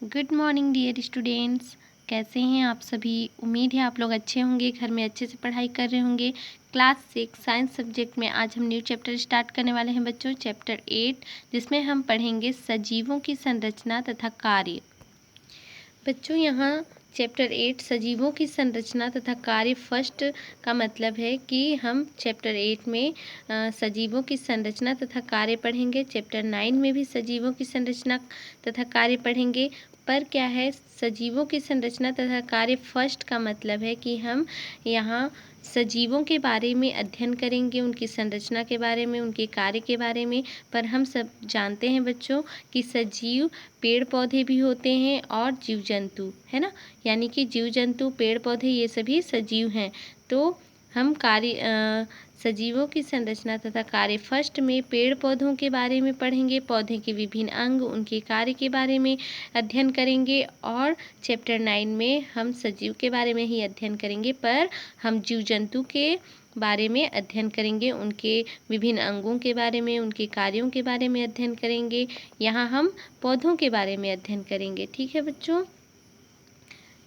Good morning dear students. कैसे हैं आप सभी। उम्मीद है आप लोग अच्छे होंगे, घर में अच्छे से पढ़ाई कर रहे होंगे। क्लास 6 साइंस सब्जेक्ट में आज हम न्यू चैप्टर स्टार्ट करने वाले हैं बच्चों, चैप्टर 8, जिसमें हम पढ़ेंगे सजीवों की संरचना तथा कार्य। बच्चों यहाँ चैप्टर 8 सजीवों की संरचना तथा कार्य फर्स्ट का मतलब है कि हम चैप्टर 8 में सजीवों की संरचना तथा कार्य पढ़ेंगे। चैप्टर 9 में भी सजीवों की संरचना तथा कार्य पढ़ेंगे। पर क्या है, सजीवों की संरचना तथा कार्य फर्स्ट का मतलब है कि हम यहाँ सजीवों के बारे में अध्ययन करेंगे, उनकी संरचना के बारे में, उनके कार्य के बारे में। पर हम सब जानते हैं बच्चों कि सजीव पेड़ पौधे भी होते हैं और जीव जंतु, है ना। यानी कि जीव जंतु, पेड़ पौधे, ये सभी सजीव हैं। तो हम सजीवों की संरचना तथा कार्य फर्स्ट में पेड़ पौधों के बारे में पढ़ेंगे, पौधे के विभिन्न अंग, उनके कार्य के बारे में अध्ययन करेंगे। और चैप्टर 9 में हम सजीव के बारे में ही अध्ययन करेंगे, पर हम जीव जंतु के बारे में अध्ययन करेंगे, उनके विभिन्न अंगों के बारे में, उनके कार्यों के बारे में अध्ययन करेंगे। यहाँ हम पौधों के बारे में अध्ययन करेंगे। ठीक है बच्चों।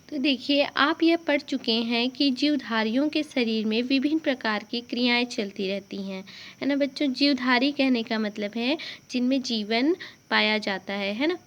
तो देखिए, आप यह पढ़ चुके हैं कि जीवधारियों के शरीर में विभिन्न प्रकार की क्रियाएं चलती रहती हैं, है ना बच्चों। जीवधारी कहने का मतलब है जिनमें जीवन पाया जाता है ना।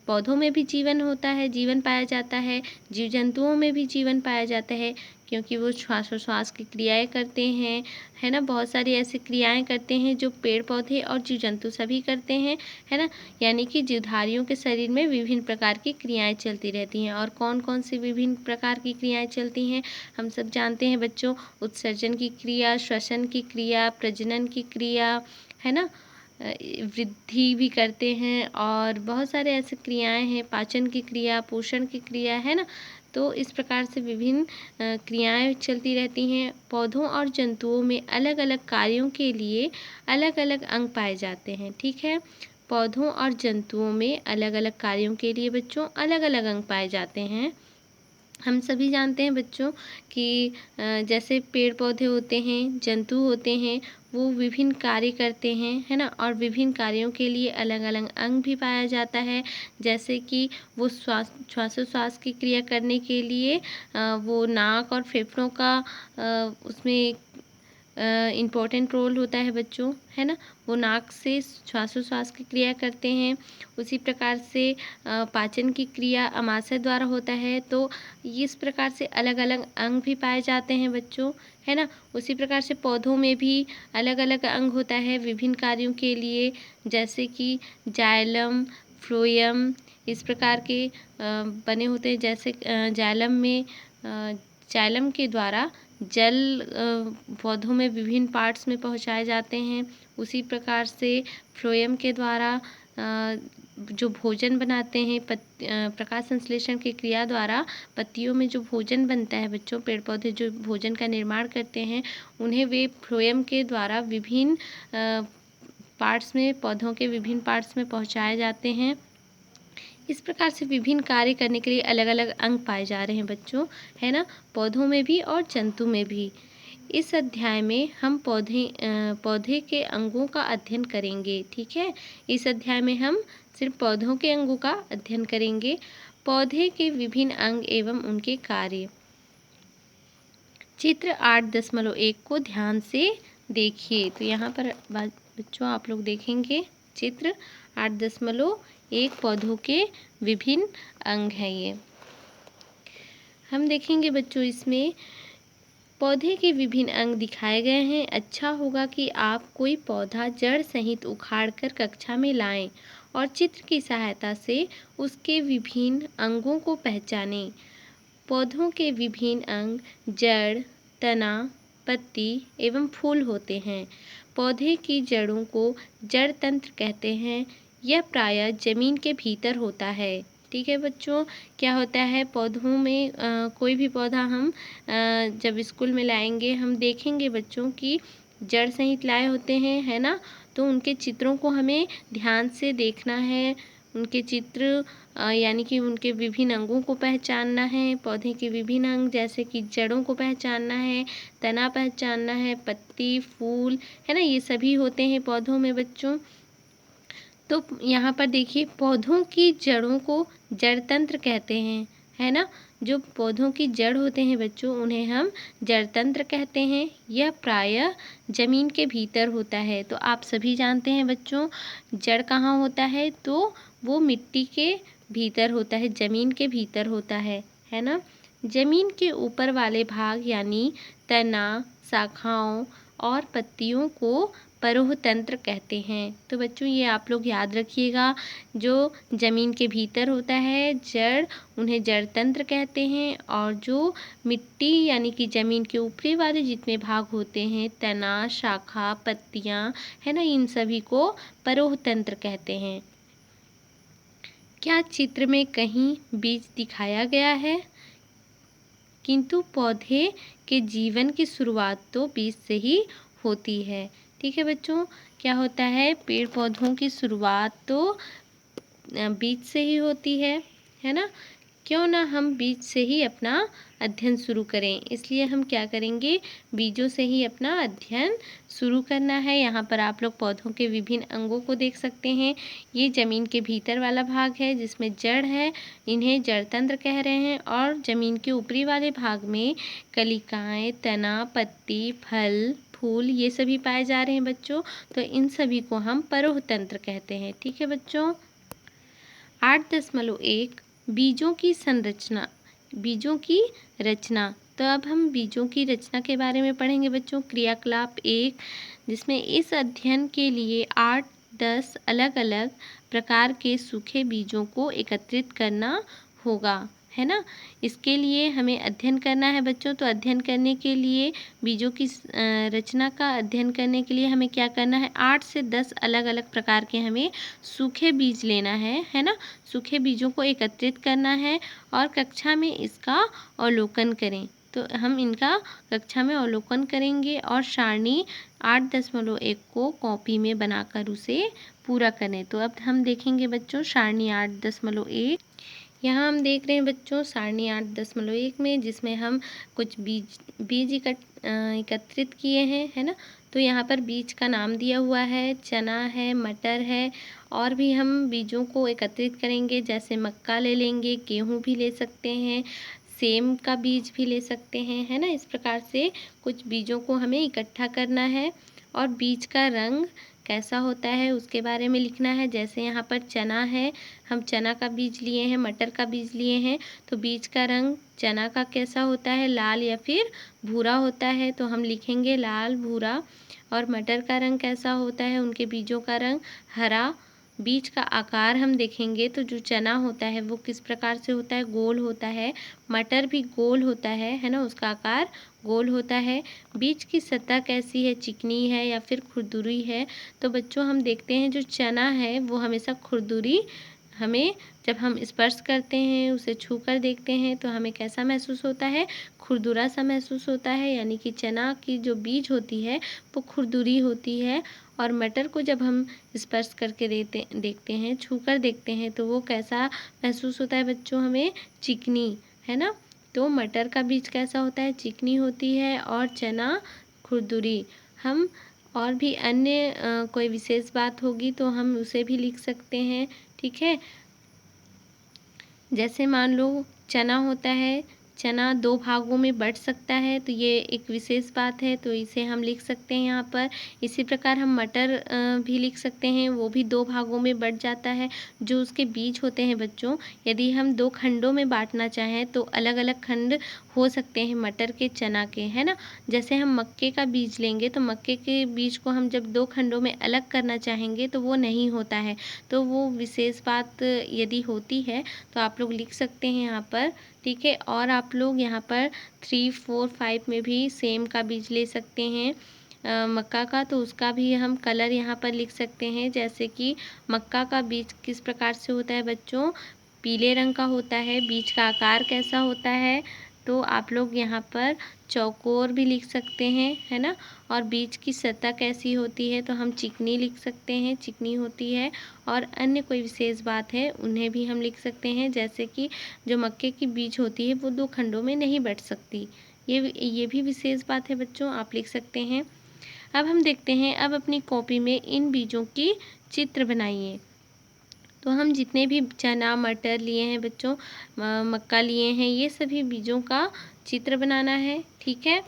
पौधों में भी जीवन होता है, जीवन पाया जाता है। जीव जंतुओं में भी जीवन पाया जाता है, क्योंकि वो श्वासोश्वास की क्रियाएं करते हैं, है ना। बहुत सारी ऐसी क्रियाएं करते हैं जो पेड़ पौधे और जीव जंतु सभी करते हैं, है ना। यानी कि जीवधारियों के शरीर में विभिन्न प्रकार की क्रियाएं चलती रहती हैं। और कौन कौन सी विभिन्न प्रकार की क्रियाएं चलती हैं, हम सब जानते हैं बच्चों। उत्सर्जन की क्रिया, श्वसन की क्रिया, प्रजनन की क्रिया, है ना। वृद्धि भी करते हैं और बहुत सारे ऐसे क्रियाएं हैं, पाचन की क्रिया, पोषण की क्रिया, है ना। तो इस प्रकार से विभिन्न क्रियाएं चलती रहती हैं। पौधों और जंतुओं में अलग अलग कार्यों के लिए अलग अलग अंग पाए जाते हैं। ठीक है। पौधों और जंतुओं में अलग अलग कार्यों के लिए बच्चों अलग अलग अंग पाए जाते हैं। हम सभी जानते हैं बच्चों कि जैसे पेड़ पौधे होते हैं, जंतु होते हैं, वो विभिन्न कार्य करते हैं, है ना। और विभिन्न कार्यों के लिए अलग अलग अंग भी पाया जाता है। जैसे कि वो श्वासोश्वास की क्रिया करने के लिए वो नाक और फेफड़ों का उसमें इम्पोर्टेंट रोल होता है बच्चों, है ना। वो नाक से श्वासोश्वास की क्रिया करते हैं। उसी प्रकार से पाचन की क्रिया आमाशय द्वारा होता है। तो इस प्रकार से अलग अलग अंग भी पाए जाते हैं बच्चों, है ना। उसी प्रकार से पौधों में भी अलग अलग अंग होता है विभिन्न कार्यों के लिए, जैसे कि जाइलम, फ्लोएम, इस प्रकार के बने होते हैं। जैसे जाइलम के द्वारा जल पौधों में विभिन्न पार्ट्स में पहुंचाए जाते हैं। उसी प्रकार से फ्लोएम के द्वारा जो भोजन बनाते हैं, प्रकाश संश्लेषण की क्रिया द्वारा पत्तियों में जो भोजन बनता है बच्चों, पेड़ पौधे जो भोजन का निर्माण करते हैं, उन्हें वे फ्लोएम के द्वारा विभिन्न पार्ट्स में, पौधों के विभिन्न पार्ट्स में पहुंचाए जाते हैं। इस प्रकार से विभिन्न कार्य करने के लिए अलग अलग अंग पाए जा रहे हैं बच्चों, है ना। पौधों में भी और जंतु में भी। इस अध्याय में हम पौधे के अंगों का अध्ययन करेंगे। ठीक है। इस अध्याय में हम सिर्फ पौधों के अंगों का अध्ययन करेंगे। पौधे के विभिन्न अंग एवं उनके कार्य। चित्र 8.1 को ध्यान से देखिए। तो यहाँ पर बच्चों आप लोग देखेंगे चित्र 8.1 पौधों के विभिन्न अंग हैं। ये हम देखेंगे बच्चों, इसमें पौधे के विभिन्न अंग दिखाए गए हैं। अच्छा होगा कि आप कोई पौधा जड़ सहित उखाड़ कर कक्षा में लाएं और चित्र की सहायता से उसके विभिन्न अंगों को पहचानें। पौधों के विभिन्न अंग जड़, तना, पत्ती एवं फूल होते हैं। पौधे की जड़ों को जड़ तंत्र कहते हैं। यह प्रायः जमीन के भीतर होता है। ठीक है बच्चों। क्या होता है, पौधों में कोई भी पौधा हम जब स्कूल में लाएंगे, हम देखेंगे बच्चों कि जड़ सहित लाए होते हैं, है ना। तो उनके चित्रों को हमें ध्यान से देखना है। उनके चित्र यानी कि उनके विभिन्न अंगों को पहचानना है। पौधे के विभिन्न अंग जैसे कि जड़ों को पहचानना है, तना पहचानना है, पत्ती, फूल, है ना, ये सभी होते हैं पौधों में बच्चों। तो यहाँ पर देखिए पौधों की जड़ों को जड़ तंत्र कहते हैं, है ना। जो पौधों की जड़ होते हैं बच्चों, उन्हें हम जड़ तंत्र कहते हैं। यह प्रायः जमीन के भीतर होता है। तो आप सभी जानते हैं बच्चों, जड़ कहाँ होता है, तो वो मिट्टी के भीतर होता है, जमीन के भीतर होता है ना। जमीन के ऊपर वाले भाग यानी तना, शाखाओं और पत्तियों को परोह तंत्र कहते हैं। तो बच्चों ये आप लोग याद रखिएगा, जो ज़मीन के भीतर होता है जड़, उन्हें जड़ तंत्र कहते हैं। और जो मिट्टी यानी कि ज़मीन के ऊपरी वाले जितने भाग होते हैं, तना, शाखा, पत्तियां, है ना, इन सभी को परोह तंत्र कहते हैं। क्या चित्र में कहीं बीज दिखाया गया है? किंतु पौधे के जीवन की शुरुआत तो बीज से ही होती है। ठीक है बच्चों, क्या होता है, पेड़ पौधों की शुरुआत तो बीज से ही होती है ना। क्यों ना हम बीज से ही अपना अध्ययन शुरू करें, इसलिए हम क्या करेंगे, बीजों से ही अपना अध्ययन शुरू करना है। यहाँ पर आप लोग पौधों के विभिन्न अंगों को देख सकते हैं। ये ज़मीन के भीतर वाला भाग है जिसमें जड़ है, इन्हें जड़ तंत्र कह रहे हैं। और ज़मीन के ऊपरी वाले भाग में कलिकाएँ, तना, पत्ती, फल, फूल ये सभी पाए जा रहे हैं बच्चों। तो इन सभी को हम परोह तंत्र कहते हैं। ठीक है बच्चों। 8.1 बीजों की संरचना, बीजों की रचना। तो अब हम बीजों की रचना के बारे में पढ़ेंगे बच्चों। क्रियाकलाप 1, जिसमें इस अध्ययन के लिए 8-10 अलग अलग प्रकार के सूखे बीजों को एकत्रित करना होगा, है ना। इसके लिए हमें अध्ययन करना है बच्चों। तो अध्ययन करने के लिए, बीजों की रचना का अध्ययन करने के लिए हमें क्या करना है, 8 से 10 अलग अलग प्रकार के हमें सूखे बीज लेना है ना। सूखे बीजों को एकत्रित करना है और कक्षा में इसका अवलोकन करें। तो हम इनका कक्षा में अवलोकन करेंगे और सारणी 8.1 को कॉपी में बनाकर उसे पूरा करें। तो अब हम देखेंगे बच्चों सारणी 8.1। यहाँ हम देख रहे हैं बच्चों सारणी 8.1 में, जिसमें हम कुछ बीज एकत्रित किए हैं, है ना। तो यहाँ पर बीज का नाम दिया हुआ है, चना है, मटर है, और भी हम बीजों को एकत्रित करेंगे। जैसे मक्का ले लेंगे, गेहूँ भी ले सकते हैं, सेम का बीज भी ले सकते हैं, है ना। इस प्रकार से कुछ बीजों को हमें इकट्ठा करना है और बीज का रंग कैसा होता है उसके बारे में लिखना है। जैसे यहाँ पर चना है, हम चना का बीज लिए हैं, मटर का बीज लिए हैं, तो बीज का रंग चना का कैसा होता है, लाल या फिर भूरा होता है। तो हम लिखेंगे लाल, भूरा। और मटर का रंग कैसा होता है, उनके बीजों का रंग हरा। बीज का आकार हम देखेंगे तो जो चना होता है वो किस प्रकार से होता है, गोल होता है। मटर भी गोल होता है ना, उसका आकार गोल होता है। बीज की सतह कैसी है, चिकनी है या फिर खुरदुरी है। तो बच्चों हम देखते हैं जो चना है वो हमेशा खुरदुरी, हमें जब हम स्पर्श करते हैं, उसे छू कर देखते हैं तो हमें कैसा महसूस होता है, खुरदुरा सा महसूस होता है। यानी कि चना की जो बीज होती है वो खुरदुरी होती है। और मटर को जब हम स्पर्श करके देखते हैं, छू कर देखते हैं, तो वो कैसा महसूस होता है बच्चों, हमें चिकनी, है ना। तो मटर का बीज कैसा होता है, चिकनी होती है, और चना खुरदुरी। हम और भी अन्य कोई विशेष बात होगी तो हम उसे भी लिख सकते हैं। ठीक है, जैसे मान लो चना होता है, चना 2 भागों में बँट सकता है, तो ये एक विशेष बात है, तो इसे हम लिख सकते हैं यहाँ पर। इसी प्रकार हम मटर भी लिख सकते हैं, वो भी 2 भागों में बँट जाता है। जो उसके बीज होते हैं बच्चों, यदि हम 2 खंडों में बाँटना चाहें तो अलग अलग खंड हो सकते हैं मटर के, चना के, है ना। जैसे हम मक्के का बीज लेंगे तो मक्के के बीज को हम जब 2 खंडों में अलग करना चाहेंगे तो वो नहीं होता है। तो वो विशेष बात यदि होती है तो आप लोग लिख सकते हैं यहाँ पर। ठीक है, और आप लोग यहाँ पर 3, 4, 5 में भी सेम का बीज ले सकते हैं मक्का का, तो उसका भी हम कलर यहाँ पर लिख सकते हैं। जैसे कि मक्का का बीज किस प्रकार से होता है बच्चों, पीले रंग का होता है। बीज का आकार कैसा होता है, तो आप लोग यहाँ पर चौकोर भी लिख सकते हैं, है ना। और बीज की सतह कैसी होती है, तो हम चिकनी लिख सकते हैं, चिकनी होती है। और अन्य कोई विशेष बात है उन्हें भी हम लिख सकते हैं। जैसे कि जो मक्के की बीज होती है वो 2 खंडों में नहीं बँट सकती, ये भी विशेष बात है बच्चों, आप लिख सकते हैं। अब हम देखते हैं, अब अपनी कॉपी में इन बीजों की चित्र बनाइए। तो हम जितने भी चना मटर लिए हैं बच्चों, मक्का लिए हैं, ये सभी बीजों का चित्र बनाना है। ठीक है।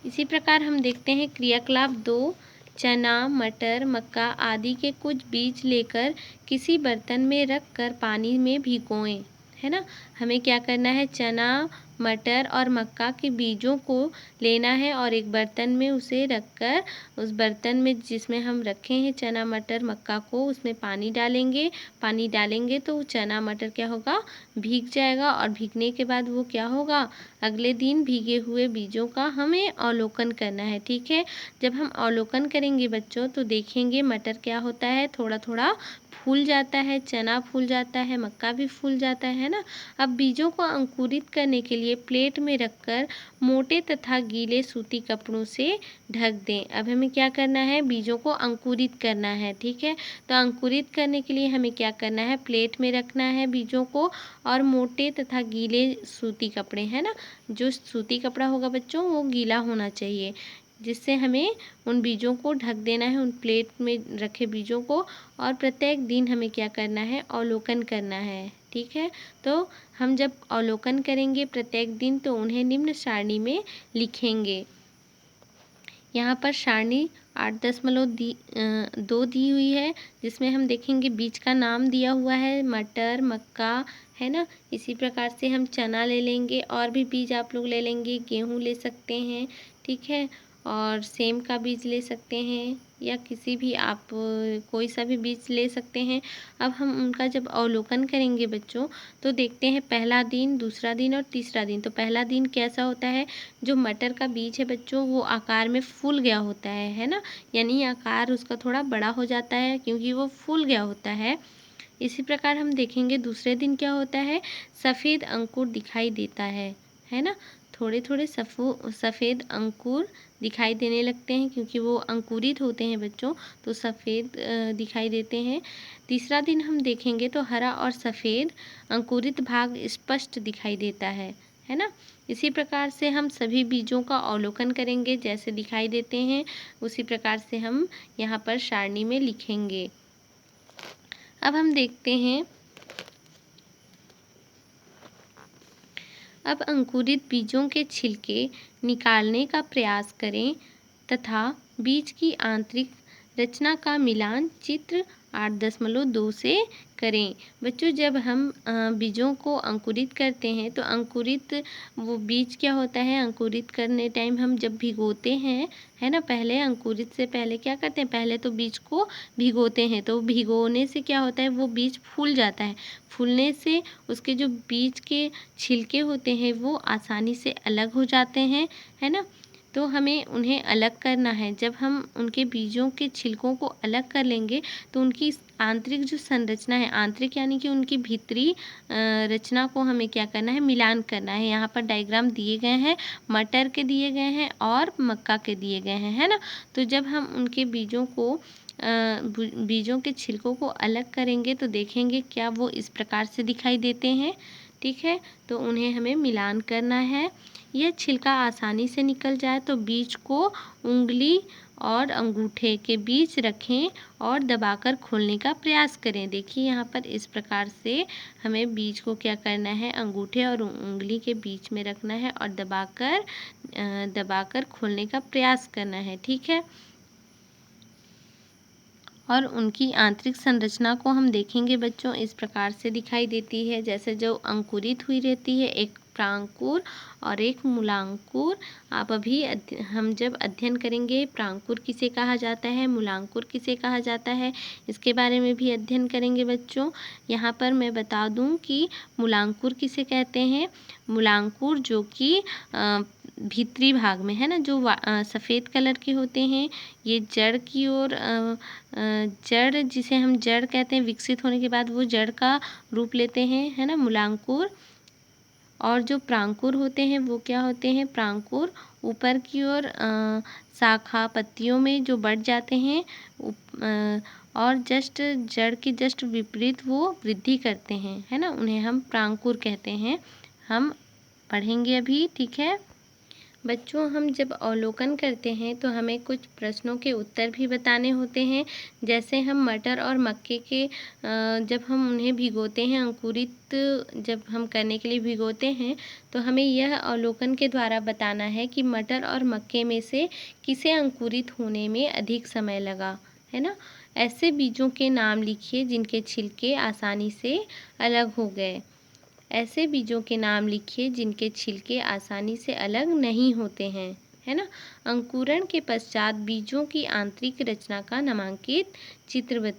इसी प्रकार हम देखते हैं क्रियाकलाप 2, चना मटर मक्का आदि के कुछ बीज लेकर किसी बर्तन में रख कर पानी में भिगोएं। है ना, हमें क्या करना है, चना मटर और मक्का के बीजों को लेना है और एक बर्तन में उसे रखकर, उस बर्तन में जिसमें हम रखे हैं चना मटर मक्का को, उसमें पानी डालेंगे। पानी डालेंगे तो चना मटर क्या होगा, भीग जाएगा और भीगने के बाद वो क्या होगा, अगले दिन भीगे हुए बीजों का हमें अवलोकन करना है। ठीक है। जब हम अवलोकन करेंगे बच्चों तो देखेंगे मटर क्या होता है, थोड़ा थोड़ा फूल जाता है, चना फूल जाता है, मक्का भी फूल जाता है ना। अब बीजों को अंकुरित करने के लिए प्लेट में रखकर मोटे तथा गीले सूती कपड़ों से ढक दें। अब हमें क्या करना है, बीजों को अंकुरित करना है। ठीक है। तो अंकुरित करने के लिए हमें क्या करना है, प्लेट में रखना है बीजों को और मोटे तथा गीले सूती कपड़े, है ना, जो सूती कपड़ा होगा बच्चों वो गीला होना चाहिए, जिससे हमें उन बीजों को ढक देना है, उन प्लेट में रखे बीजों को। और प्रत्येक दिन हमें क्या करना है, अवलोकन करना है। ठीक है। तो हम जब अवलोकन करेंगे प्रत्येक दिन तो उन्हें निम्न सारणी में लिखेंगे। यहाँ पर सारणी 8.2 दी हुई है, जिसमें हम देखेंगे बीज का नाम दिया हुआ है, मटर मक्का, है ना। इसी प्रकार से हम चना ले लेंगे, और भी बीज आप लोग ले लेंगे, गेहूँ ले सकते हैं। ठीक है। और सेम का बीज ले सकते हैं, या किसी भी आप कोई सा भी बीज ले सकते हैं। अब हम उनका जब अवलोकन करेंगे बच्चों तो देखते हैं पहला दिन, दूसरा दिन और तीसरा दिन। तो पहला दिन कैसा होता है, जो मटर का बीज है बच्चों वो आकार में फूल गया होता है ना, यानी आकार उसका थोड़ा बड़ा हो जाता है क्योंकि वो फूल गया होता है। इसी प्रकार हम देखेंगे दूसरे दिन क्या होता है, सफ़ेद अंकुर दिखाई देता है ना, थोड़े थोड़े सफ़ेद अंकुर दिखाई देने लगते हैं क्योंकि वो अंकुरित होते हैं बच्चों, तो सफ़ेद दिखाई देते हैं। तीसरा दिन हम देखेंगे तो हरा और सफ़ेद अंकुरित भाग स्पष्ट दिखाई देता है ना। इसी प्रकार से हम सभी बीजों का अवलोकन करेंगे, जैसे दिखाई देते हैं उसी प्रकार से हम यहाँ पर सारणी में लिखेंगे। अब हम देखते हैं, अब अंकुरित बीजों के छिलके निकालने का प्रयास करें तथा बीज की आंतरिक रचना का मिलान चित्र 8.2 से करें। बच्चों जब हम बीजों को अंकुरित करते हैं तो अंकुरित वो बीज क्या होता है, अंकुरित करने टाइम हम जब भिगोते हैं, है ना, पहले अंकुरित से पहले क्या करते हैं, पहले तो बीज को भिगोते हैं। तो भिगोने से क्या होता है, वो बीज फूल जाता है। फूलने से उसके जो बीज के छिलके होते हैं वो आसानी से अलग हो जाते हैं, है ना। तो हमें उन्हें अलग करना है। जब हम उनके बीजों के छिलकों को अलग कर लेंगे तो उनकी आंतरिक जो संरचना है, आंतरिक यानी कि उनकी भीतरी रचना को हमें क्या करना है, मिलान करना है। यहाँ पर डायग्राम दिए गए हैं, मटर के दिए गए हैं और मक्का के दिए गए हैं, है ना। तो जब हम उनके बीजों के छिलकों को अलग करेंगे तो देखेंगे क्या वो इस प्रकार से दिखाई देते हैं। ठीक है। तो उन्हें हमें मिलान करना है। यह छिलका आसानी से निकल जाए तो बीज को उंगली और अंगूठे के बीच रखें और दबाकर खोलने का प्रयास करें। देखिए यहाँ पर इस प्रकार से हमें बीज को क्या करना है, अंगूठे और उंगली के बीच में रखना है और दबाकर खोलने का प्रयास करना है। ठीक है। और उनकी आंतरिक संरचना को हम देखेंगे बच्चों, इस प्रकार से दिखाई देती है, जैसे जो अंकुरित हुई रहती है, एक प्रांकुर और एक मूलांकुर। आप अभी हम जब अध्ययन करेंगे प्रांकुर किसे कहा जाता है, मूलांकुर किसे कहा जाता है, इसके बारे में भी अध्ययन करेंगे बच्चों। यहाँ पर मैं बता दूँ कि मूलांकुर किसे कहते हैं। मूलांकुर जो कि भीतरी भाग में, है ना, जो सफ़ेद कलर के होते हैं, ये जड़ की ओर जड़, जिसे हम जड़ कहते हैं, विकसित होने के बाद वो जड़ का रूप लेते हैं, है ना, मूलांकुर। और जो प्रांकुर होते हैं वो क्या होते हैं, प्रांकुर ऊपर की ओर शाखा पत्तियों में जो बढ़ जाते हैं, और जड़ के जस्ट विपरीत वो वृद्धि करते हैं, है ना, उन्हें हम प्रांकुर कहते हैं। हम पढ़ेंगे अभी। ठीक है। बच्चों, हम जब अवलोकन करते हैं तो हमें कुछ प्रश्नों के उत्तर भी बताने होते हैं। जैसे हम मटर और मक्के के जब हम उन्हें भिगोते हैं, अंकुरित जब हम करने के लिए भिगोते हैं, तो हमें यह अवलोकन के द्वारा बताना है कि मटर और मक्के में से किसे अंकुरित होने में अधिक समय लगा, है ना? ऐसे बीजों के नाम लिखिए जिनके छिलके आसानी से अलग हो गए। ऐसे बीजों के नाम लिखिए जिनके छिलके आसानी से अलग नहीं होते हैं, है ना? अंकुरण के पश्चात बीजों की आंतरिक रचना का नामांकित चित्र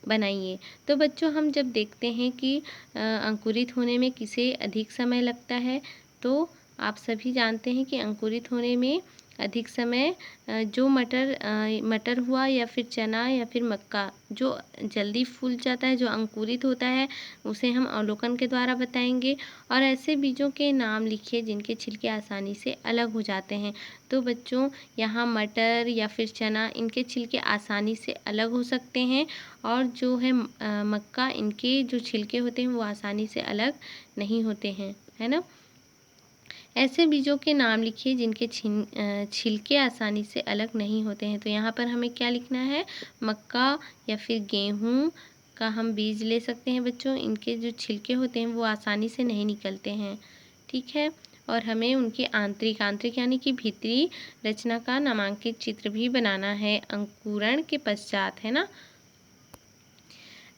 बनाइए। तो बच्चों, हम जब देखते हैं कि अंकुरित होने में किसे अधिक समय लगता है, तो आप सभी जानते हैं कि अंकुरित होने में अधिक समय जो मटर हुआ या फिर चना या फिर मक्का जो जल्दी फूल जाता है, जो अंकुरित होता है, उसे हम अवलोकन के द्वारा बताएंगे। और ऐसे बीजों के नाम लिखिए जिनके छिलके आसानी से अलग हो जाते हैं। तो बच्चों, यहाँ मटर या फिर चना, इनके छिलके आसानी से अलग हो सकते हैं, और जो है मक्का, इनके जो छिलके होते हैं वो आसानी से अलग नहीं होते हैं, है ना? ऐसे बीजों के नाम लिखिए जिनके छिलके आसानी से अलग नहीं होते हैं। तो यहाँ पर हमें क्या लिखना है? मक्का या फिर गेहूँ का हम बीज ले सकते हैं बच्चों। इनके जो छिलके होते हैं वो आसानी से नहीं निकलते हैं, ठीक है? और हमें उनकी आंतरिक यानी कि भीतरी रचना का नामांकित चित्र भी बनाना है अंकुरण के पश्चात, है ना?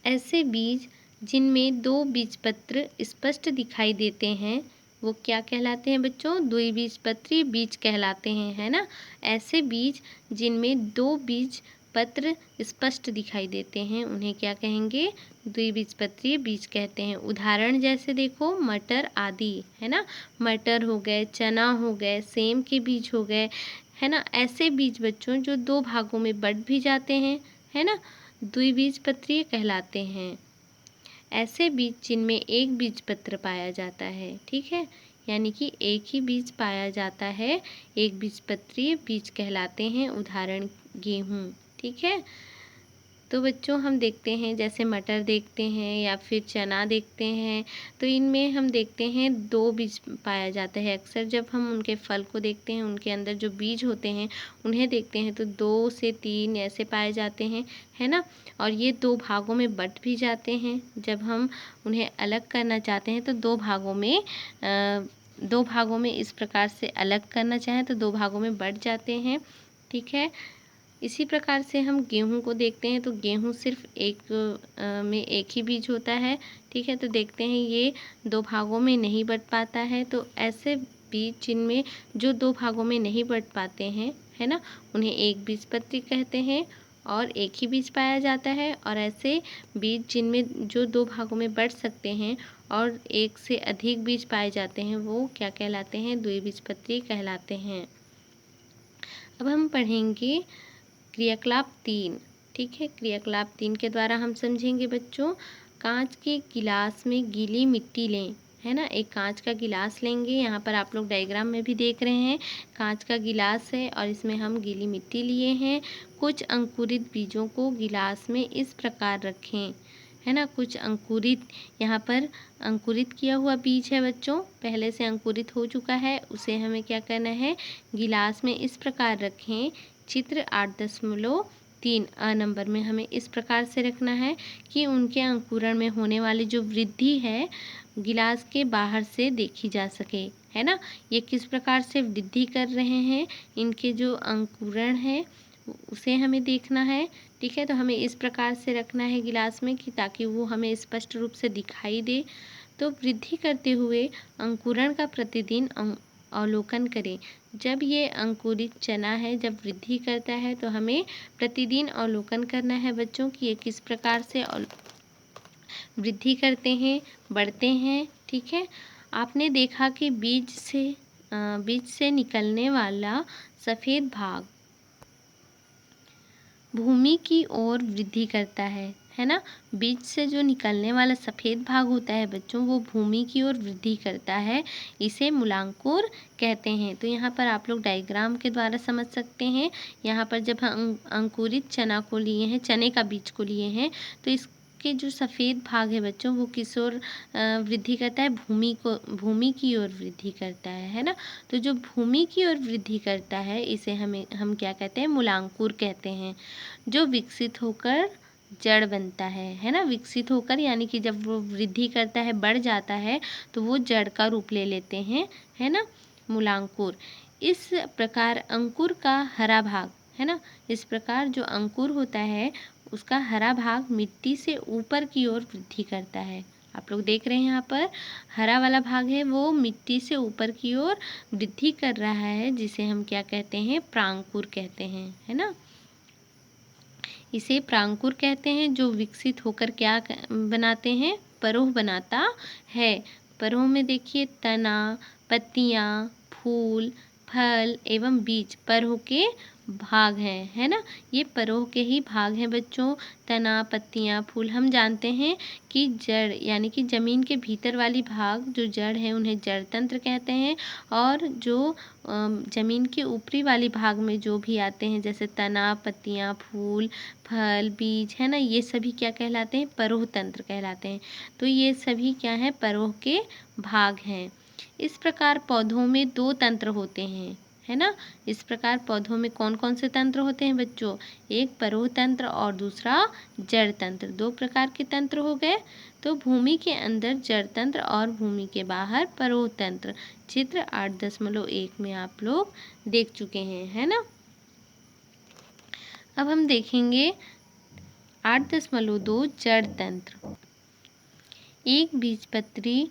ऐसे बीज जिनमें दो बीजपत्र स्पष्ट दिखाई देते हैं वो क्या कहलाते हैं बच्चों? द्विबीजपत्री बीज कहलाते हैं, है ना? ऐसे बीज जिनमें दो बीज पत्र स्पष्ट दिखाई देते हैं उन्हें क्या कहेंगे? द्विबीजपत्री बीज कहते हैं। उदाहरण जैसे देखो, मटर आदि, है ना? मटर हो गए, चना हो गए, सेम के बीज हो गए, है ना? ऐसे बीज बच्चों जो दो भागों में बट भी जाते हैं, है ना, द्विबीजपत्री कहलाते हैं। ऐसे बीज जिनमें एक बीजपत्र पाया जाता है, ठीक है, यानी कि एक ही बीज पाया जाता है, एक बीजपत्रीय बीज कहलाते हैं। उदाहरण गेहूँ, ठीक है। तो बच्चों, हम देखते हैं जैसे मटर देखते हैं या फिर चना देखते हैं, तो इनमें हम देखते हैं दो बीज पाया जाता है। अक्सर जब हम उनके फल को देखते हैं, उनके अंदर जो बीज होते हैं उन्हें देखते हैं, तो 2 से 3 ऐसे पाए जाते हैं, है ना? और ये दो भागों में बट भी जाते हैं। जब हम उन्हें अलग करना चाहते हैं तो दो भागों में इस प्रकार से अलग करना चाहें तो दो भागों में बट जाते हैं, ठीक है। इसी प्रकार से हम गेहूँ को देखते हैं, तो गेहूँ सिर्फ में एक ही बीज होता है, ठीक है। तो देखते हैं ये दो भागों में नहीं बँट पाता है। तो ऐसे बीज जिनमें जो दो भागों में नहीं बँट पाते हैं, है ना, उन्हें एक बीजपत्री कहते हैं और एक ही बीज पाया जाता है। और ऐसे बीज जिनमें जो दो भागों में बँट सकते हैं और एक से अधिक बीज पाए जाते हैं, वो क्या कहलाते हैं? द्विबीजपत्री कहलाते हैं। अब हम पढ़ेंगे क्रियाकलाप 3, ठीक है। क्रियाकलाप 3 के द्वारा हम समझेंगे बच्चों, कांच के गिलास में गीली मिट्टी लें, है ना। एक कांच का गिलास लेंगे, यहाँ पर आप लोग डायग्राम में भी देख रहे हैं, कांच का गिलास है और इसमें हम गीली मिट्टी लिए हैं। कुछ अंकुरित बीजों को गिलास में इस प्रकार रखें, है ना। कुछ अंकुरित, यहाँ पर अंकुरित किया हुआ बीज है बच्चों, पहले से अंकुरित हो चुका है, उसे हमें क्या करना है? गिलास में इस प्रकार रखें। चित्र 8.3 अ नंबर में हमें इस प्रकार से रखना है कि उनके अंकुरण में होने वाली जो वृद्धि है गिलास के बाहर से देखी जा सके, है ना। ये किस प्रकार से वृद्धि कर रहे हैं, इनके जो अंकुरण है उसे हमें देखना है, ठीक है। तो हमें इस प्रकार से रखना है गिलास में कि ताकि वो हमें स्पष्ट रूप से दिखाई दे। तो वृद्धि करते हुए अंकुरण का प्रतिदिन अवलोकन करें। जब ये अंकुरित चना है, जब वृद्धि करता है तो हमें प्रतिदिन अवलोकन करना है बच्चों कि ये किस प्रकार से वृद्धि करते हैं, बढ़ते हैं, ठीक है। आपने देखा कि बीज से निकलने वाला सफ़ेद भाग भूमि की ओर वृद्धि करता है ना। बीज से जो निकलने वाला सफ़ेद भाग होता है बच्चों, वो भूमि की ओर वृद्धि करता है, इसे मूलांकुर कहते हैं। तो यहाँ पर आप लोग डायग्राम के द्वारा समझ सकते हैं। यहाँ पर जब हम अंकुरित चना को लिए हैं, चने का बीज को लिए हैं, तो इसके के जो सफ़ेद भाग है बच्चों वो किस ओर वृद्धि करता है? भूमि की ओर वृद्धि करता है ना। तो जो भूमि की ओर वृद्धि करता है इसे हम क्या कहते हैं? मूलांकुर कहते हैं। जो विकसित होकर जड़ बनता है ना। विकसित होकर यानी कि जब वो वृद्धि करता है, बढ़ जाता है, तो वो जड़ का रूप ले लेते हैं, है ना, मूलांकुर। इस प्रकार अंकुर का हरा भाग, है ना, इस प्रकार जो अंकुर होता है उसका हरा भाग मिट्टी से ऊपर की ओर वृद्धि करता है। आप लोग देख रहे हैं यहाँ पर हरा वाला भाग है वो मिट्टी से ऊपर की ओर वृद्धि कर रहा है, जिसे हम क्या कहते हैं? प्रांकुर कहते हैं, है ना। इसे प्रांकुर कहते हैं। जो विकसित होकर क्या बनाते हैं? परोह बनाता है। परोह में देखिए तना, पत्तियाँ, फूल, फल एवं बीज परोह के भाग हैं, है ना। ये परोह के ही भाग हैं बच्चों। तना, पत्तियाँ, फूल। हम जानते हैं कि जड़ यानी कि ज़मीन के भीतर वाली भाग जो जड़ है उन्हें जड़ तंत्र कहते हैं, और जो ज़मीन के ऊपरी वाली भाग में जो भी आते हैं जैसे तना, पत्तियाँ, फूल, फल, बीज, है ना, ये सभी क्या कहलाते हैं? परोह तंत्र कहलाते हैं। तो ये सभी क्या हैं? परोह के भाग हैं। इस प्रकार पौधों में दो तंत्र होते हैं, है ना। इस प्रकार पौधों में कौन कौन से तंत्र होते हैं बच्चों? एक परोह तंत्र और दूसरा जड़ तंत्र। दो प्रकार के तंत्र हो गए। तो भूमि के अंदर जड़ तंत्र और भूमि के बाहर परोह तंत्र। चित्र 8.1 में आप लोग देख चुके हैं, है ना। अब हम देखेंगे 8.2 जड़ तंत्र। एक बीजपत्री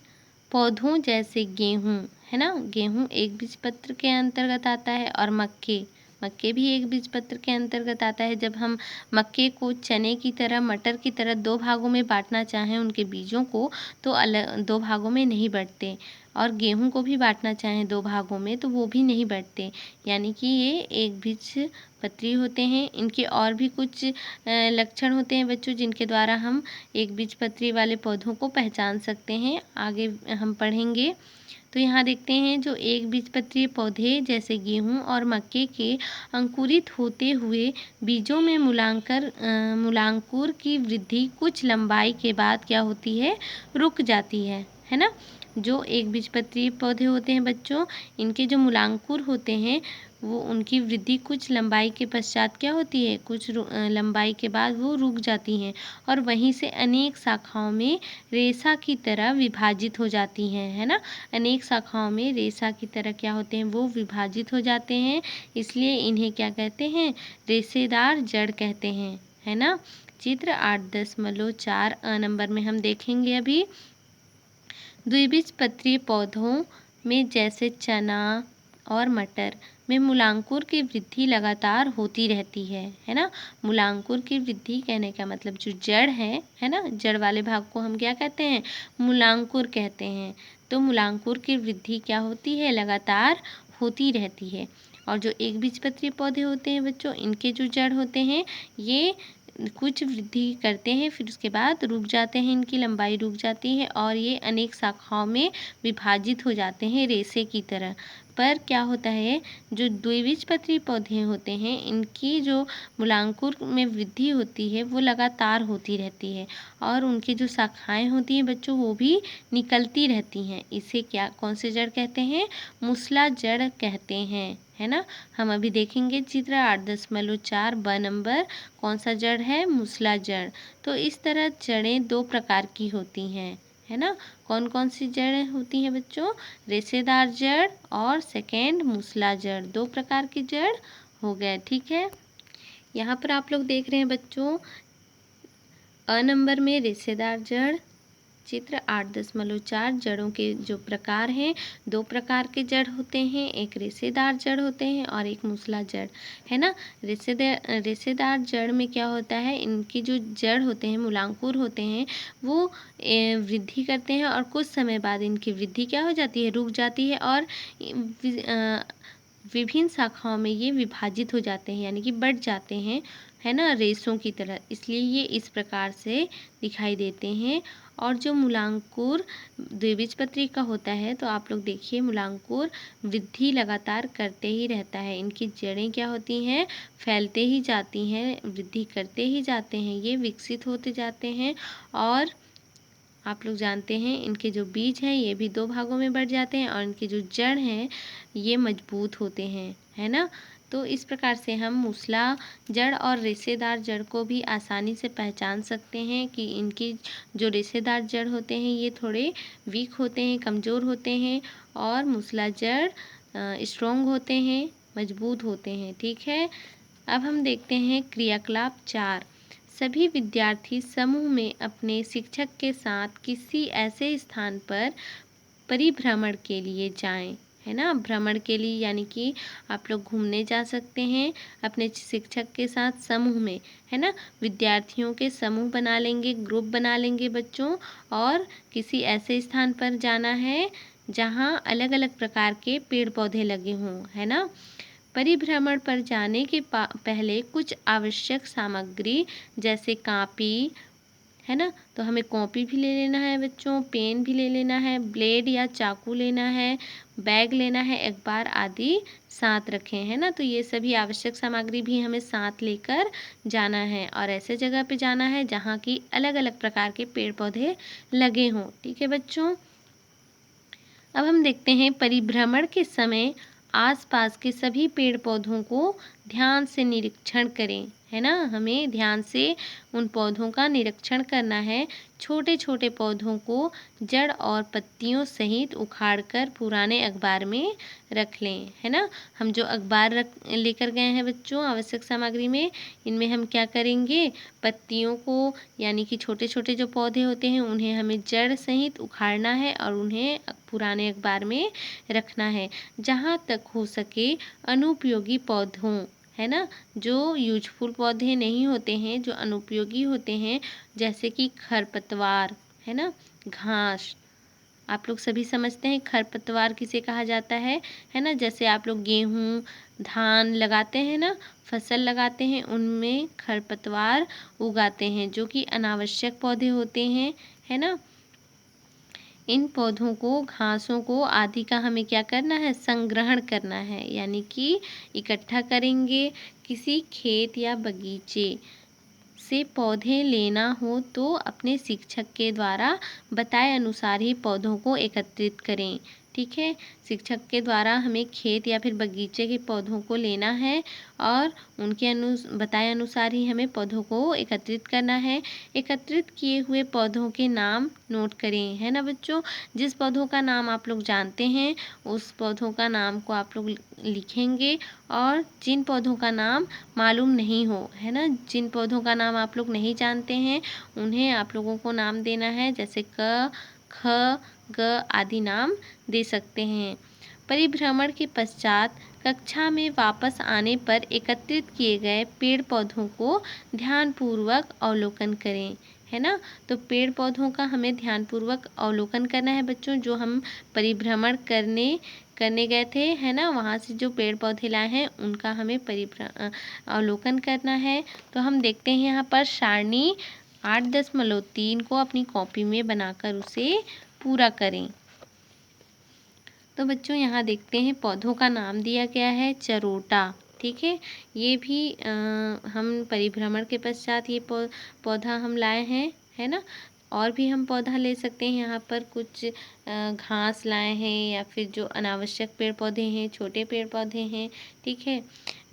पौधों जैसे गेहूँ, है ना, गेहूँ एक बीजपत्र के अंतर्गत आता है, और मक्के भी एक बीजपत्र के अंतर्गत आता है। जब हम मक्के को चने की तरह, मटर की तरह दो भागों में बांटना चाहें उनके बीजों को, तो अलग दो भागों में नहीं बँटते, और गेहूँ को भी बांटना चाहें दो भागों में तो वो भी नहीं बँटते। यानी कि ये एक बीजपत्री होते हैं। इनके और भी कुछ लक्षण होते हैं बच्चों जिनके द्वारा हम एक बीजपत्री वाले पौधों को पहचान सकते हैं। आगे हम पढ़ेंगे। तो यहाँ देखते हैं जो एक बीजपत्रीय पौधे जैसे गेहूँ और मक्के के अंकुरित होते हुए बीजों में मूलांकुर की वृद्धि कुछ लंबाई के बाद क्या होती है? रुक जाती है ना। जो एक बीजपत्रीय पौधे होते हैं बच्चों, इनके जो मूलांकुर होते हैं वो उनकी वृद्धि कुछ लंबाई के पश्चात क्या होती है? कुछ लंबाई के बाद वो रुक जाती हैं, और वहीं से अनेक शाखाओं में रेशा की तरह विभाजित हो जाती हैं, है ना। अनेक शाखाओं में रेशा की तरह क्या होते हैं? वो विभाजित हो जाते हैं। इसलिए इन्हें क्या कहते हैं? रेशेदार जड़ कहते हैं, है ना। चित्र 8.4 नंबर में हम देखेंगे अभी। द्विबीजपत्रीय पौधों में जैसे चना और मटर में मूलांकुर की वृद्धि लगातार होती रहती है ना। मूलांकुर की वृद्धि कहने का मतलब जो जड़ है ना, जड़ वाले भाग को हम क्या कहते हैं? मूलांकुर कहते हैं। तो मूलांकुर की वृद्धि क्या होती है? लगातार होती रहती है। और जो एक बीजपत्री पौधे होते हैं बच्चों, इनके जो जड़ होते हैं ये कुछ वृद्धि करते हैं, फिर उसके बाद रुक जाते हैं, इनकी लंबाई रुक जाती है, और ये अनेक शाखाओं में विभाजित हो जाते हैं रेशे की तरह। पर क्या होता है, जो द्विबीजपत्री पौधे होते हैं इनकी जो मूलांकुर में वृद्धि होती है वो लगातार होती रहती है, और उनकी जो शाखाएं होती हैं बच्चों वो भी निकलती रहती हैं। इसे क्या, कौन से जड़ कहते हैं? मूसला जड़ कहते हैं, है ना। हम अभी देखेंगे चित्र 8.4 ब नंबर। कौन सा जड़ है? मूसला जड़। तो इस तरह जड़ें दो प्रकार की होती हैं, है ना। कौन कौन सी जड़ें होती हैं बच्चों? रेशेदार जड़ और सेकेंड मूसला जड़। दो प्रकार की जड़ हो गए, ठीक है। यहाँ पर आप लोग देख रहे हैं बच्चों अ नंबर में रेशेदार जड़। चित्र 8.4 जड़ों के जो प्रकार हैं, दो प्रकार के जड़ होते हैं, एक रेशेदार जड़ होते हैं और एक मूसला जड़, है ना। रेशेदार जड़ में क्या होता है, इनकी जो जड़ होते हैं, मूलांकुर होते हैं, वो वृद्धि करते हैं, और कुछ समय बाद इनकी वृद्धि क्या हो जाती है? रुक जाती है, और विभिन्न शाखाओं में ये विभाजित हो जाते हैं, यानी कि बढ़ जाते हैं, है ना, रेशों की तरह, इसलिए ये इस प्रकार से दिखाई देते हैं। और जो मूलांकुर द्विबीजपत्री का होता है, तो आप लोग देखिए मूलांकुर वृद्धि लगातार करते ही रहता है। इनकी जड़ें क्या होती हैं, फैलते ही जाती हैं, वृद्धि करते ही जाते हैं, ये विकसित होते जाते हैं। और आप लोग जानते हैं इनके जो बीज हैं ये भी 2 भागों में बढ़ जाते हैं और इनकी जो जड़ हैं ये मजबूत होते हैं, है ना। तो इस प्रकार से हम मूसला जड़ और रेशेदार जड़ को भी आसानी से पहचान सकते हैं कि इनकी जो रेशेदार जड़ होते हैं ये थोड़े वीक होते हैं, कमज़ोर होते हैं, और मूसला जड़ स्ट्रॉन्ग होते हैं, मजबूत होते हैं। ठीक है, अब हम देखते हैं क्रियाकलाप 4। सभी विद्यार्थी समूह में अपने शिक्षक के साथ किसी ऐसे स्थान पर परिभ्रमण के लिए जाएं, है ना। भ्रमण के लिए यानी कि आप लोग घूमने जा सकते हैं अपने शिक्षक के साथ समूह में, है ना। विद्यार्थियों के समूह बना लेंगे, ग्रुप बना लेंगे बच्चों, और किसी ऐसे स्थान पर जाना है जहाँ अलग अलग प्रकार के पेड़ पौधे लगे हों, है ना। परिभ्रमण पर जाने के पहले कुछ आवश्यक सामग्री जैसे कापी, है ना, तो हमें कॉपी भी ले लेना है बच्चों, पेन भी ले लेना है, ब्लेड या चाकू लेना है, बैग लेना है, अखबार आदि साथ रखें, है ना। तो ये सभी आवश्यक सामग्री भी हमें साथ लेकर जाना है और ऐसे जगह पे जाना है जहाँ की अलग अलग प्रकार के पेड़ पौधे लगे हों। ठीक है बच्चों, अब हम देखते हैं परिभ्रमण के समय आसपास के सभी पेड़ पौधों को ध्यान से निरीक्षण करें, है ना। हमें ध्यान से उन पौधों का निरीक्षण करना है। छोटे छोटे पौधों को जड़ और पत्तियों सहित उखाड़कर पुराने अखबार में रख लें, है ना। हम जो अखबार लेकर गए हैं बच्चों आवश्यक सामग्री में, इनमें हम क्या करेंगे, पत्तियों को यानी कि छोटे छोटे जो पौधे होते हैं उन्हें हमें जड़ सहित उखाड़ना है और उन्हें पुराने अखबार में रखना है। जहाँ तक हो सके अनुपयोगी पौधों, है ना, जो यूजफुल पौधे नहीं होते हैं, जो अनुपयोगी होते हैं, जैसे कि खरपतवार, है ना, घास, आप लोग सभी समझते हैं खरपतवार किसे कहा जाता है ना। जैसे आप लोग गेहूँ धान लगाते हैं ना, फसल लगाते हैं, उनमें खरपतवार उगाते हैं जो कि अनावश्यक पौधे होते हैं, है ना। इन पौधों को, घासों को आदि का हमें क्या करना है, संग्रहण करना है, यानी कि इकट्ठा करेंगे। किसी खेत या बगीचे से पौधे लेना हो तो अपने शिक्षक के द्वारा बताए अनुसार ही पौधों को एकत्रित करें। ठीक है, शिक्षक के द्वारा हमें खेत या फिर बगीचे के पौधों को लेना है और उनके बताए अनुसार ही हमें पौधों को एकत्रित करना है। एकत्रित किए हुए पौधों के नाम नोट करें, है ना बच्चों। जिस पौधों का नाम आप लोग जानते हैं उस पौधों का नाम को आप लोग लिखेंगे, और जिन पौधों का नाम मालूम नहीं हो, है ना, जिन पौधों का नाम आप लोग नहीं जानते हैं उन्हें आप लोगों को नाम देना है, जैसे क, ख, ग आदि नाम दे सकते हैं। परिभ्रमण के पश्चात कक्षा में वापस आने पर एकत्रित किए गए पेड़ पौधों को ध्यानपूर्वक अवलोकन करें, है ना। तो पेड़ पौधों का हमें ध्यानपूर्वक अवलोकन करना है बच्चों, जो हम परिभ्रमण करने गए थे, है ना, वहाँ से जो पेड़ पौधे लाए हैं उनका हमें अवलोकन करना है। तो हम देखते हैं यहाँ पर सारणी 8.3 को अपनी कॉपी में बनाकर उसे पूरा करें। तो बच्चों यहाँ देखते हैं पौधों का नाम दिया गया है चरोटा। ठीक है, ये भी हम परिभ्रमण के पश्चात ये पौधा हम लाए हैं, है ना। और भी हम पौधा ले सकते हैं, यहाँ पर कुछ घास लाए हैं या फिर जो अनावश्यक पेड़ पौधे हैं, छोटे पेड़ पौधे हैं। ठीक है,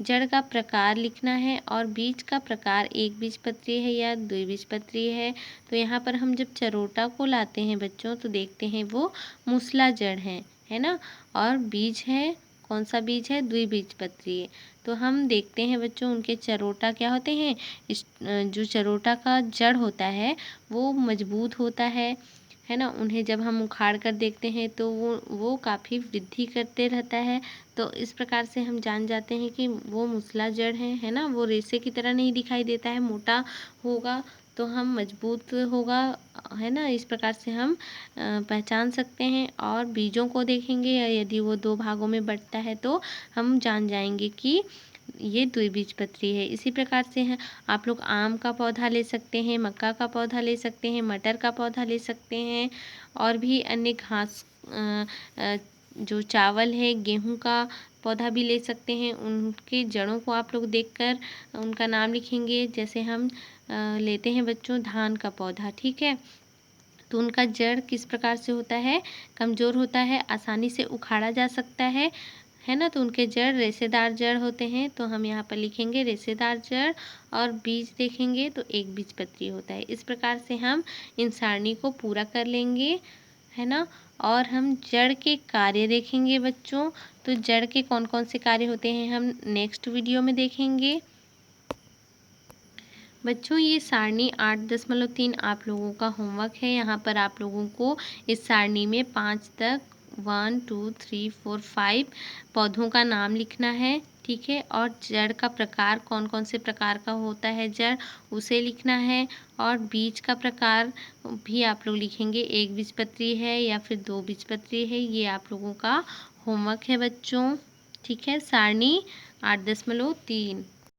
जड़ का प्रकार लिखना है और बीज का प्रकार एक बीजपत्री है या द्विबीजपत्री है। तो यहाँ पर हम जब चरोटा को लाते हैं बच्चों तो देखते हैं वो मूसला जड़ है ना, और बीज है, कौन सा बीज है, द्विबीजपत्री है। तो हम देखते हैं बच्चों उनके चरोटा क्या होते हैं, इस जो चरोटा का जड़ होता है वो मजबूत होता है ना। उन्हें जब हम उखाड़ कर देखते हैं तो वो काफ़ी वृद्धि करते रहता है। तो इस प्रकार से हम जान जाते हैं कि वो मूसला जड़ है ना। वो रेशे की तरह नहीं दिखाई देता है, मोटा होगा तो हम मजबूत होगा, है ना। इस प्रकार से हम पहचान सकते हैं। और बीजों को देखेंगे, यदि वो 2 भागों में बँटता है तो हम जान जाएंगे कि ये द्विबीजपत्री है। इसी प्रकार से हैं आप लोग आम का पौधा ले सकते हैं, मक्का का पौधा ले सकते हैं, मटर का पौधा ले सकते हैं और भी अन्य घास जो चावल है, गेहूं का पौधा भी ले सकते हैं। उनके जड़ों को आप लोग देखकर उनका नाम लिखेंगे। जैसे हम लेते हैं बच्चों धान का पौधा, ठीक है, तो उनका जड़ किस प्रकार से होता है, कमज़ोर होता है, आसानी से उखाड़ा जा सकता है ना। तो उनके जड़ रेशेदार जड़ होते हैं, तो हम यहाँ पर लिखेंगे रेशेदार जड़ और बीज देखेंगे तो एक बीजपत्री होता है। इस प्रकार से हम इन सारणी को पूरा कर लेंगे, है ना। और हम जड़ के कार्य देखेंगे बच्चों। तो जड़ के कौन कौन से कार्य होते हैं हम नेक्स्ट वीडियो में देखेंगे। बच्चों ये सारणी 8.3 आप लोगों का होमवर्क है। यहाँ पर आप लोगों को इस सारणी में 5 तक 1 2 3 4 5 पौधों का नाम लिखना है, ठीक है। और जड़ का प्रकार कौन कौन से प्रकार का होता है जड़, उसे लिखना है। और बीज का प्रकार भी आप लोग लिखेंगे, एक बीजपत्री है या फिर 2 बीजपत्री है। ये आप लोगों का होमवर्क है बच्चों, ठीक है। सारणी 8.3।